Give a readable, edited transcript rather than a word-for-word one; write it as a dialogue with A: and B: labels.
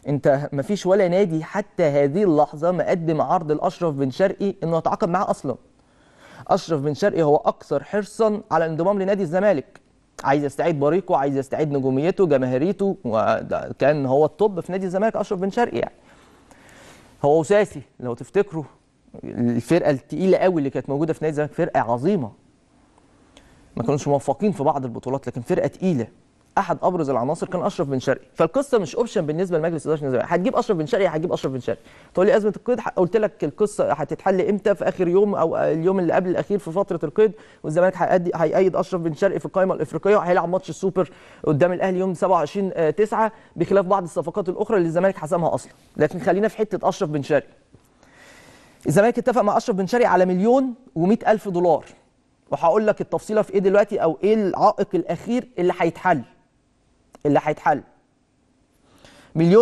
A: انت مفيش ولا نادي حتى هذه اللحظه مقدم عرض لاشرف بن شرقي انه يتعاقد معاه اصلا. اشرف بن شرقي هو اكثر حرصا على الانضمام لنادي الزمالك، عايز يستعيد بريقه، عايز يستعيد نجوميته جماهيريته، وكان هو الطب في نادي الزمالك اشرف بن شرقي يعني. هو وساسي لو تفتكروا الفرقه الثقيله قوي اللي كانت موجوده في نادي الزمالك، فرقه عظيمه، ما كانوش موفقين في بعض البطولات لكن فرقه تقيله. احد ابرز العناصر كان اشرف بن شرقي، فالقصه مش اوبشن بالنسبه لمجلس اداره الزمالك، هتجيب اشرف بن شرقي هتجيب اشرف بن شرقي. تقول لي ازمه القيد، قلت لك القصه هتتحل امتى؟ في اخر يوم او اليوم اللي قبل الاخير في فتره القيد، والزمالك هيأيد اشرف بن شرقي في القائمه الافريقيه، وهيلعب ماتش السوبر قدام الاهلي يوم 27/9 بخلاف بعض الصفقات الاخرى اللي الزمالك حسمها اصلا. لكن خلينا في حته اشرف بن شرقي. الزمالك اتفق مع اشرف بن شرقي على $1,100,000، وهقول لك التفصيله في ايه دلوقتي او ايه العائق الاخير اللي هيتحل. مليون